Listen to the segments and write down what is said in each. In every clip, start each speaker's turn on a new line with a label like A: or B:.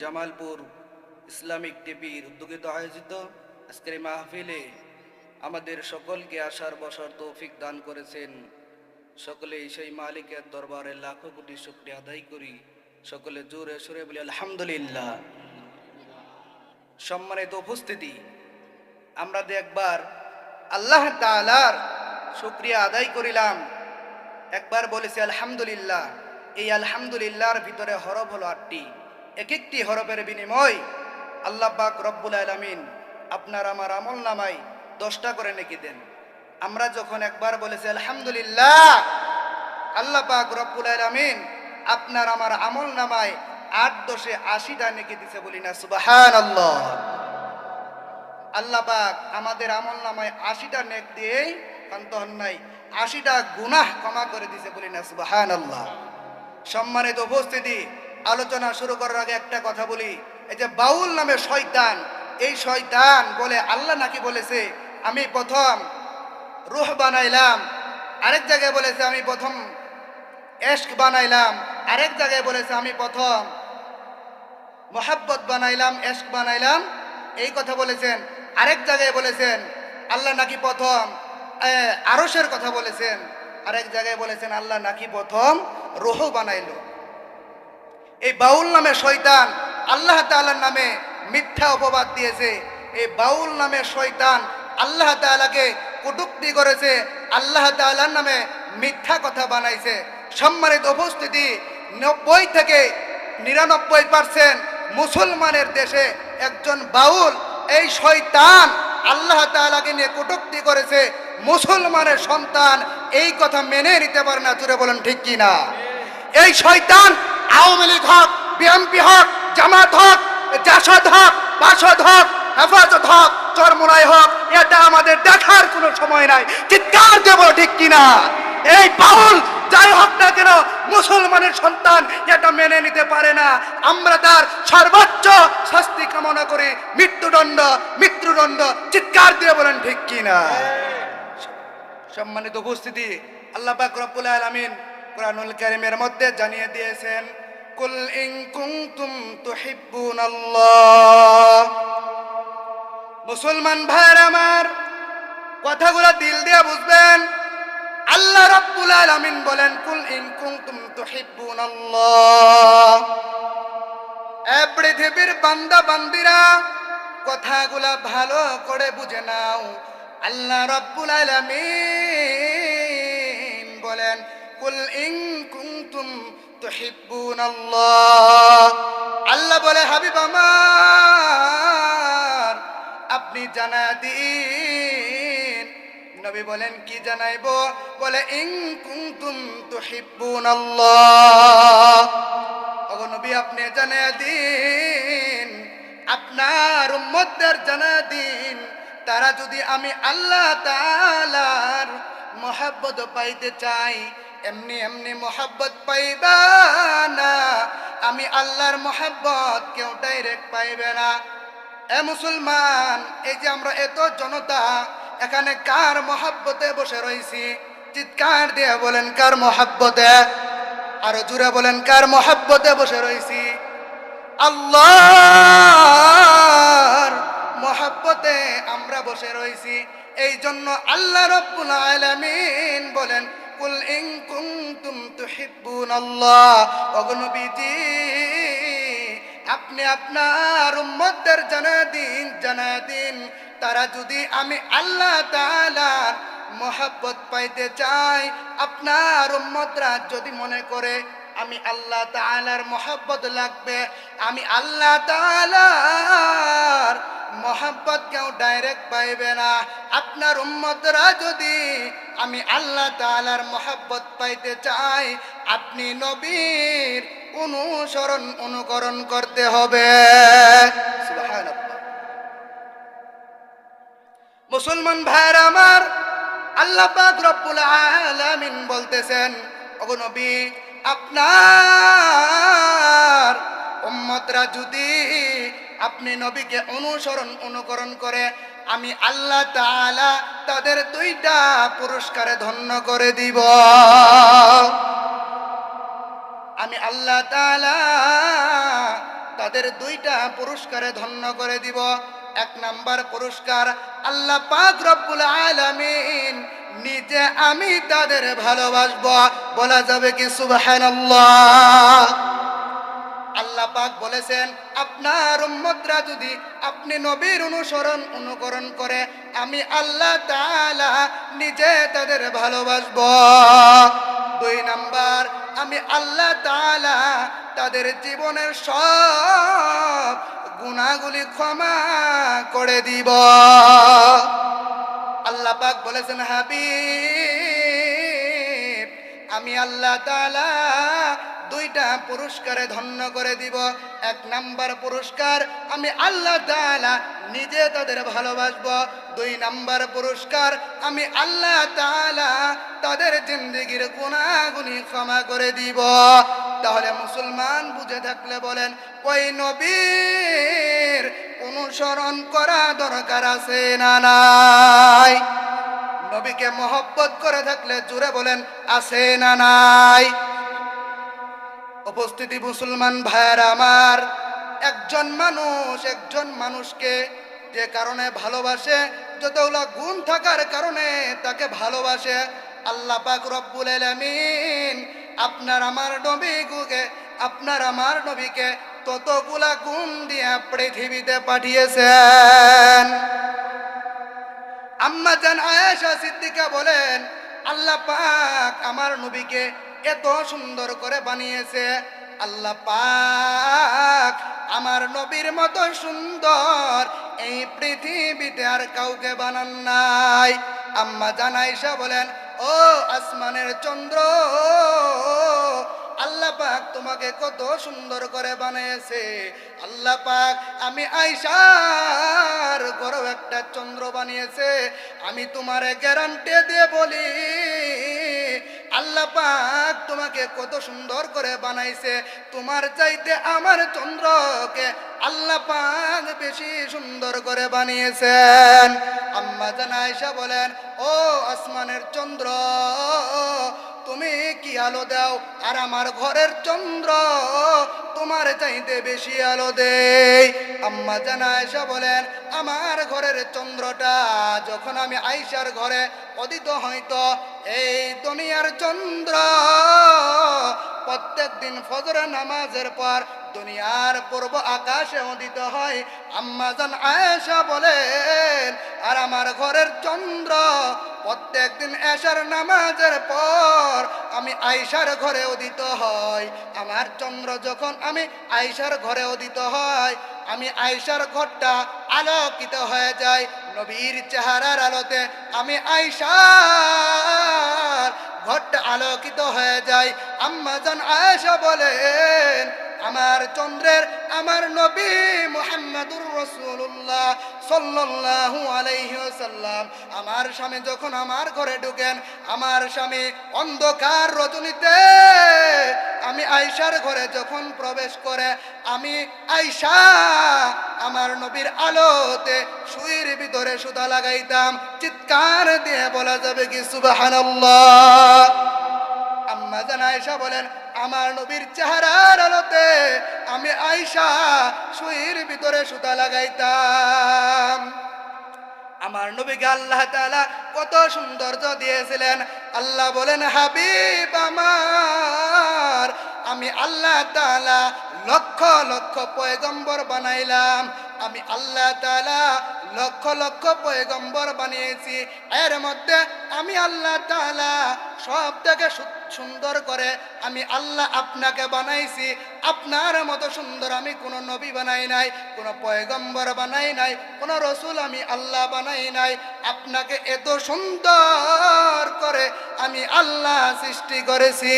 A: Jamalpur Islamic টিভির উদ্যোগিত আয়োজিত আজকের এই মাহফিলে আমাদের সকলকে আসার বসার তৌফিক দান করেছেন। সকলেই সেই মালিকের দরবারে লাখো কোটি শুকরিয়া আদায় করি। সকলে জোরে সুরে বলি আলহামদুলিল্লাহ। সম্মানিত উপস্থিতি, আমরা একবার আল্লাহ তাআলার শুকরিয়া আদায় করিলাম, একবার বলেছি আলহামদুলিল্লাহ। এই আলহামদুলিল্লাহর ভিতরে হরফ হলো 8টি। এক একটি হরফের বিনিময় আল্লাহ পাক রব্বুল আলামিন আপনার আমার আমল নামায় 10টা করে নেকি দেন। আমরা যখন একবার বলেছি আলহামদুলিল্লাহ, আল্লাহ পাক রব্বুল আলামিন আপনার আমার আমল নামায় 8 10 80টা নেকি দিছে, বলি না সুবহানাল্লাহ। আল্লাহ পাক আমাদের আমল নামায় 80টা নেক দিয়েই কান্ত হন নাই, 80টা গুনাহ ক্ষমা করে দিছে, বলি না সুবহানাল্লাহ। সম্মানিত উপস্থিতি, আলোচনা শুরু করার আগে একটা কথা বলি। এই যে বাউল নামে শয়তান, এই শয়তান বলে আল্লাহ নাকি বলেছে আমি প্রথম রূহ বানাইলাম, আরেক জায়গায় বলেছে আমি প্রথম ইশক বানাইলাম, আরেক জায়গায় বলেছে আমি প্রথম মোহাব্বত বানাইলাম, ইশক বানাইলাম, এই কথা বলেছেন। আরেক জায়গায় বলেছেন আল্লাহ নাকি প্রথম আরশের কথা বলেছেন, আরেক জায়গায় বলেছেন আল্লাহ নাকি প্রথম রূহ বানাইলো। এই বাউল নামে শয়তান আল্লাহ তাআলার নামে মিথ্যা অপবাদ দিয়েছে। এই বাউল নামে শয়তান আল্লাহ তাআলাকে কটূক্তি করেছে, আল্লাহ তাআলার নামে মিথ্যা কথা বানাইছে। সম্মানিত উপস্থিতি, 90 থেকে 99% মুসলমানের দেশে একজন বাউল এই শয়তান আল্লাহ তাআলাকে নিয়ে কটূক্তি করেছে। মুসলমানের সন্তান এই কথা মেনে নিতে পারে না, জুড়ে বলেন ঠিক কি না? এই শয়তান আওয়ামী লীগ হক, বিএনপি হক, জামাত হক, জাসদ হক, বাসদ হক, হেফাজত হক, চরমোনাই হক, এটা আমাদের দেখার কোনো সময় নাই। চিৎকার দেব ঠিক কিনা? এই বাউল যাই হোক না কেন মুসলমানের সন্তান এটা মেনে নিতে পারে না। আমরা তার সর্বোচ্চ শাস্তি কামনা করি, মৃত্যুদণ্ড। চিৎকার দিয়ে বলেন ঠিক কিনা? সম্মানিত উপস্থিতি, আল্লাহ পাক রব্বুল আলামিন কুরআনুল কারীমের মধ্যে জানিয়ে দিয়েছেন কুল ইন কুনতুম তুহিব্বুনাল্লাহ। মুসলমান ভাইরা আমার, কথাগুলো দিল দিয়ে বুঝবেন। আল্লাহ রাব্বুল আলামিন বলেন কুল ইন কুনতুম তুহিব্বুনাল্লাহ। এ পৃথিবীর বান্দা বান্দিরা, কথাগুলো ভালো করে বুঝে নাও। আল্লাহ রাব্বুল আলামিন বলেন কুল ইন কুনতুম তুহিব্বুনাল্লাহ। আল্লাহ বলে হাবিব আমার আপনি জানায় দিন। নবী বলেন কি জানাইবো? বলে ইন কুনতুম তুহিব্বুনাল্লাহ। ওগো নবী আপনি জানায় দিন, আপনার উম্মতদের জানায় দিন, তারা যদি আমি আল্লাহ তাআলার মহব্বত পাইতে চাই, এমনি এমনি মহব্বত পাইবা না। আমি আল্লাহর মহব্বত কেউ ডাইরেক্ট পাইবে না। এ মুসলমান, এই যে আমরা এত জনতা এখানে কার মহব্বতে বসে রয়েছি? চিৎকার দিয়ে বলেন কার মহব্বতে? আরো জোরে বলেন কার মহব্বতে বসে রয়েছি? আল্লাহর মহব্বতে আমরা বসে রয়েছি। এই জন্য আল্লাহ রাব্বুল আলামিন বলেন কুল ইন কুনতুম তুহিব্বুনাল্লাহ। ওগো নবীজি আপনি আপনার উম্মতদের জানায় দিন, তারা যদি আমি আল্লাহ তাআলার মহব্বত পাইতে চাই, আপনার উম্মতরা যদি মনে করে আমি আল্লাহ তাআলার মহব্বত লাগবে, আমি আল্লাহ তাআলার মহব্বত কেউ ডাইরেক্ট পাইবে না। আপনার উম্মতরা যদি আমি আল্লাহ তাআলার মহব্বত পাইতে চাই, আপনি নবীর অনুকরণ করতে হবে। সুবহানাল্লাহ। মুসলমান ভাইরা আমার, আল্লাহ পাক রব্বুল আলামিন বলতেছেন ওগো নবী আপনার উম্মতরা যদি আপনি নবীকে অনুকরণ করে, আমি আল্লাহ তাআলা তাদের 2টা পুরস্কারে ধন্য করে দিব। আমি আল্লাহ তাআলা তাদের দুইটা পুরস্কারে ধন্য করে দিব। এক নাম্বার পুরস্কার, আল্লাহ পাক রব্বুল আলামিন নিজে আমি তাদের ভালোবাসবো। বলা যাবে কি সুবহানাল্লাহ? আল্লাহ পাক বলেছেন, আপনার উম্মতরা যদি আপনি নবীর অনুকরণ করে আমি আল্লাহ তাআলা নিজে তাদের ভালোবাসবো। দুই নাম্বার, আমি আল্লাহ তাআলা তাদের জীবনের সব গুনাহগুলি ক্ষমা করে দিব। আল্লাহ পাক বলেছেন, হাবিব আমি আল্লাহ তাআলা দুইটা পুরস্কারে ধন্য করে দিব। এক নাম্বার পুরস্কার, আমি আল্লাহ তাআলা নিজে তাদের ভালোবাসবো। দুই নাম্বার পুরস্কার, আমি আল্লাহ তাআলা তাদের জিন্দেগির গুনাহগুলি ক্ষমা করে দিব। তাহলে মুসলমান বুঝে থাকলে বলেন, ওই নবীর অনুসরণ করা দরকার আছে না নাই? নবীকে মহব্বত করে থাকলে জোরে বলেন, আছে না নাই? উপস্থিতি মুসলমান ভাইয়েরা আমার, একজন মানুষকে যে কারণে ভালোবাসে, যতগুলো গুণ থাকার কারণে তাকে ভালোবাসে, আল্লাহ পাক রব্বুল আলামিন আপনার আমার নবীকে ততগুলা গুণ দিয়ে পৃথিবীতে পাঠিয়েছেন। আম্মা জান আয়েশা সিদ্দিকা বলেন, আল্লাহ পাক আমার নবীকে এত সুন্দর করে বানিয়েছে, আল্লাহ পাক আমার নবীর মতো সুন্দর এই পৃথিবীতে আর কাউকে বানান নাই। আম্মা জান আয়েশা বলেন, ও আসমানের চন্দ্র, আল্লাহ পাক তোমাকে কত সুন্দর করে বানিয়েছে। আল্লাহ পাক আমি আয়েশার ঘরেও একটা চন্দ্র বানিয়েছে। আমি তোমারে গ্যারান্টি দিয়ে বলি, আল্লাহ পাক তোমাকে কত সুন্দর করে বানাইছে। তোমার চাইতে আমার চন্দ্রকে আল্লাহ পাক বেশি সুন্দর করে বানিয়েছেন। আম্মা জান আয়েশা বলেন, ও আসমানের চন্দ্র, তুমি কি আলো দাও, আর আমার ঘরের চন্দ্র তোমার চাইতে বেশি আলো দেয়। আম্মা জান আয়েশা বলেন, আমার ঘরের চন্দ্রটা যখন আমি আয়েশার ঘরে উদিত হইতো, এই দুনিয়ার চন্দ্র প্রত্যেক দিন ফজরের নামাজের পর দুনিয়ার পূর্ব আকাশে উদিত হয়। আম্মা জান আয়েশা বলেন, আর আমার ঘরের চন্দ্র প্রত্যেক দিন এশার নামাজের পর আমি আয়েশার ঘরে উদিত হয়। আমার চন্দ্র যখন আমি আয়েশার ঘরে উদিত হয়, আমি আয়েশার ঘরটা আলোকিত হয়ে যায় নবীর চেহারার আলোতে। আমি আয়েশার ঘরটা আলোকিত হয়ে যায়। আম্মা জান আয়েশা বলেন, আমার চন্দ্রের আমার নবী মুহাম্মদুর রাসূলুল্লাহ সাল্লাল্লাহু আলাইহি ওয়াসাল্লাম আমার স্বামী যখন আমার ঘরে ঢুকেন, আমার স্বামী অন্ধকার রজনীতে আমি আয়েশার ঘরে যখন প্রবেশ করে, আমি আয়েশা আমার নবীর আলোতে সুইর ভিতরে সুতা লাগাইতাম। চিৎকার দিয়ে বলা যাবে কি সুবহানাল্লাহ? আম্মা জান আয়েশা বলেন, আমার নবীর চেহারার আলোতে আমি আয়েশা সুইর ভিতরে সুতা লাগাইতাম। আমার নবীকে আল্লাহ তাআলা কত সৌন্দর্য দিয়েছিলেন। আল্লাহ বলেন, হাবিব আমার, আমি আল্লাহ তাআলা লক্ষ লক্ষ পয়গম্বর বানাইলাম। আমি আল্লাহ তাআলা লক্ষ লক্ষ পয়গম্বর বানিয়েছি। এর মধ্যে আমি আল্লাহ তাআলা সব থেকে সুন্দর করে আমি আল্লাহ আপনাকে বানাইছি। আপনার মতো সুন্দর আমি কোনো নবী বানাই নাই, কোনো পয়গম্বর বানাই নাই, কোনো রসুল আমি আল্লাহ বানাই নাই। আপনাকে এত সুন্দর করে আমি আল্লাহ সৃষ্টি করেছি।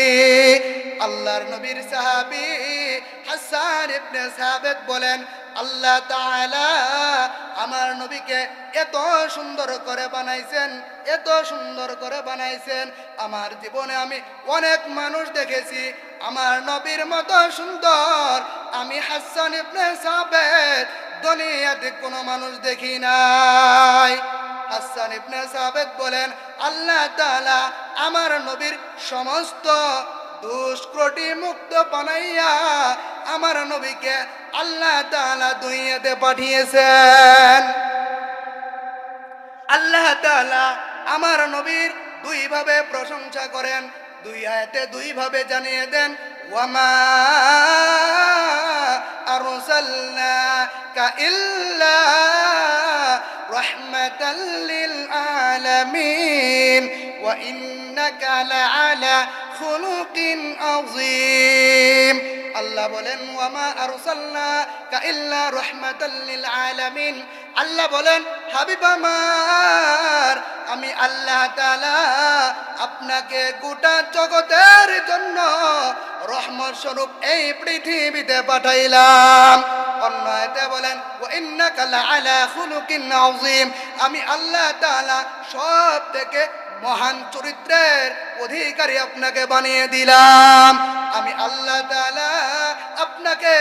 A: আল্লাহর নবীর সাহাবী হাসান ইবনে সাবিত বলেন, আল্লাহ তাআলা আমার নবীকে এত সুন্দর করে বানাইছেন, এত সুন্দর করে বানাইছেন। আমার জীবনে আমি অনেক মানুষ দেখেছি, আমার নবীর মতো সুন্দর আমি হাসান ইবনে সাবিত দুনিয়াতে কোনো মানুষ দেখি নাই। হাসান ইবনে সাবিত বলেন, আল্লাহ তাআলা আমার নবীর সমস্ত দুষ্কৃতি মুক্ত বানাইয়া আমার নবীকে আল্লাহ তাআলা দুনিয়াতে পাঠিয়েছেন। আল্লাহ তাআলা আমার নবীর দুই ভাবে প্রশংসা করেন, দুই আয়াতে দুই ভাবে জানিয়ে দেন, ওয়ামা আরসালনাকা ইল্লা রাহমাতাল লিল আলামিন ওয়া ইন্নাকা লাআলা খুলুকিন আযীম। আল্লাহ বলেন ওয়ামা আরসালনাকা ইল্লা রাহমাতাল লিল আলামিন। আল্লাহ বলেন হাবিব আমার, আমি আল্লাহ তাআলা আপনাকে গোটা জগতের জন্য রহমত স্বরূপ এই পৃথিবীতে পাঠাইলাম। অন্য আয়াতে বলেন ওয়া ইন্নাকা লাআলা খুলুকিন আযীম। আমি আল্লাহ তাআলা সব থেকে মহান চরিত্রের অধিকারী আপনাকে বানিয়ে দিলাম। আমি আল্লাহ তাআলা আপনাকে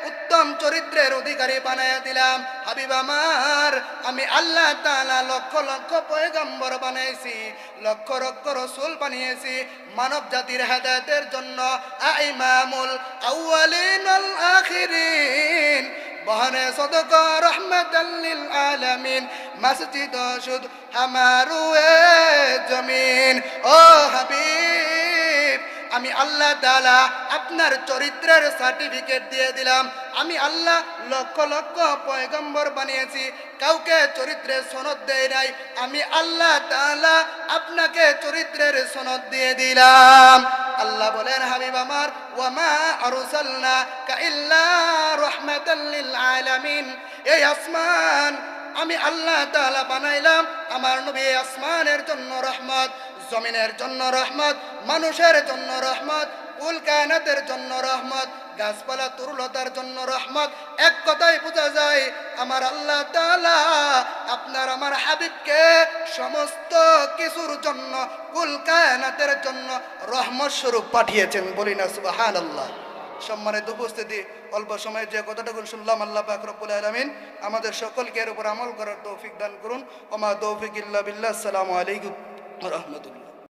A: উত্তম চরিত্রের অধিকারী বানিয়ে দিলাম। হাবিব আমার, আমি আল্লাহ তাআলা লক্ষ লক্ষ পয়গম্বর বানিয়েছি, লক্ষ লক্ষ রাসূল বানিয়েছি মানব জাতির হেদায়েতের জন্য। ইমামুল আউয়ালিন ওয়াল আখিরিন, বহনে সদকা রহমাতাল লিল আলামিন, মসজিদ শুদ হামারুয়ে জমিন। ও হাবিব, আমি আল্লাহ তাআলা আপনার চরিত্রের সার্টিফিকেট দিয়ে দিলাম। আমি আল্লাহ লক্ষ লক্ষ পয়গম্বর বানিয়েছি, কাউকে চরিত্রের সনদ দেই নাই। আমি আল্লাহ তাআলা আপনাকে চরিত্রের সনদ দিয়ে দিলাম। আল্লাহ বলেন হাবিব আমার, ওয়ামা আরসালনাকা ইল্লা রাহমাতাল লিল আলামিন। এই আসমান আমি আল্লাহ তাআলা বানাইলাম, আমার নবী আসমানের জন্য রহমত, জমিনের জন্য রহমত, মানুষের জন্য রহমত, কুল কায়নাতের জন্য রহমত, গাছপালা তরুলতার জন্য রহমত। এক কথায় বোঝা যায় আমার আল্লাহ তাআলা আপনার আমার হাবিবকে সমস্ত কিছুর জন্য, কুল কায়নাতের জন্য রহমত স্বরূপ পাঠিয়েছেন। বলি না সুবহানাল্লাহ। সম্মানিত উপস্থিতি, অল্প সময়ে যে কথাটুকু শুনলাম, আল্লাহ পাক রব্বুল আলামিন আমাদের সকলকে এর উপর আমল করার তৌফিক দান করুন। ওমা তৌফিক ইল্লা বিল্লাহ। আসসালামু আলাইকুম ওয়া রাহমাতুল্লাহ।